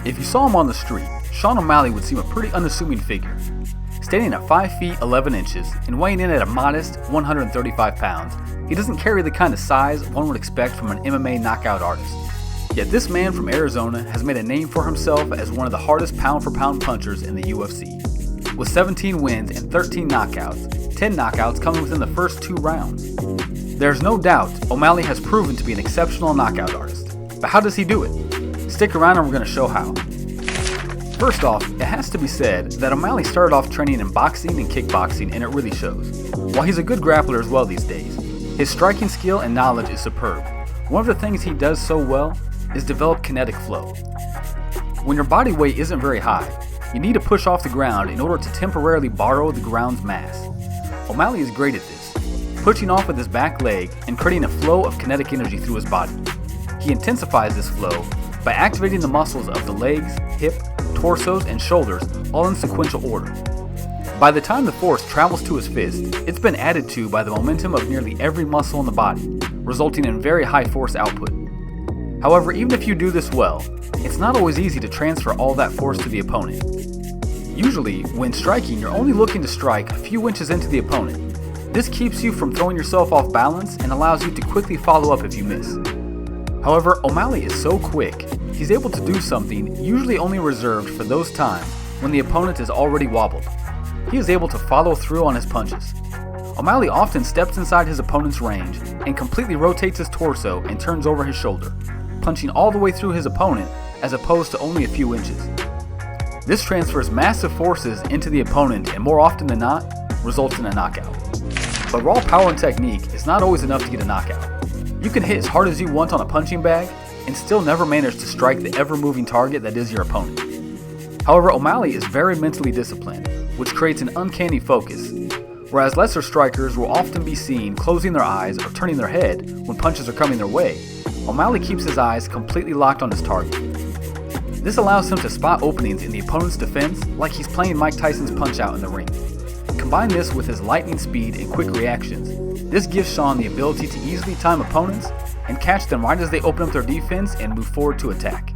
If you saw him on the street, Sean O'Malley would seem a pretty unassuming figure. Standing at 5 feet 11 inches and weighing in at a modest 135 pounds, he doesn't carry the kind of size one would expect from an MMA knockout artist. Yet this man from Arizona has made a name for himself as one of the hardest pound-for-pound punchers in the UFC. With 17 wins and 13 knockouts, 10 knockouts coming within the first 2 rounds. There's no doubt O'Malley has proven to be an exceptional knockout artist. But how does he do it? Stick around and we're going to show how. First off, it has to be said that O'Malley started off training in boxing and kickboxing, and it really shows. While he's a good grappler as well these days, his striking skill and knowledge is superb. One of the things he does so well is develop kinetic flow. When your body weight isn't very high, you need to push off the ground in order to temporarily borrow the ground's mass. O'Malley is great at this, pushing off with his back leg and creating a flow of kinetic energy through his body. He intensifies this flow by activating the muscles of the legs, hip, torsos, and shoulders all in sequential order. By the time the force travels to his fist, it's been added to by the momentum of nearly every muscle in the body, resulting in very high force output. However, even if you do this well, it's not always easy to transfer all that force to the opponent. Usually, when striking, you're only looking to strike a few inches into the opponent. This keeps you from throwing yourself off balance and allows you to quickly follow up if you miss. However, O'Malley is so quick, he's able to do something usually only reserved for those times when the opponent is already wobbled. He is able to follow through on his punches. O'Malley often steps inside his opponent's range and completely rotates his torso and turns over his shoulder, punching all the way through his opponent as opposed to only a few inches. This transfers massive forces into the opponent and more often than not, results in a knockout. But raw power and technique is not always enough to get a knockout. You can hit as hard as you want on a punching bag and still never manage to strike the ever-moving target that is your opponent. However, O'Malley is very mentally disciplined, which creates an uncanny focus. Whereas lesser strikers will often be seen closing their eyes or turning their head when punches are coming their way, O'Malley keeps his eyes completely locked on his target. This allows him to spot openings in the opponent's defense like he's playing Mike Tyson's Punch-Out in the ring. Combine this with his lightning speed and quick reactions. This gives Sean the ability to easily time opponents and catch them right as they open up their defense and move forward to attack.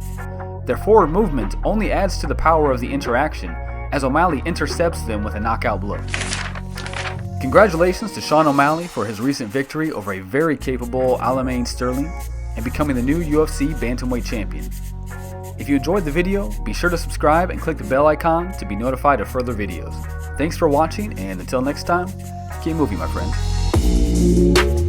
Their forward movement only adds to the power of the interaction as O'Malley intercepts them with a knockout blow. Congratulations to Sean O'Malley for his recent victory over a very capable Aljamain Sterling and becoming the new UFC Bantamweight Champion. If you enjoyed the video, be sure to subscribe and click the bell icon to be notified of further videos. Thanks for watching, and until next time, keep moving, my friends.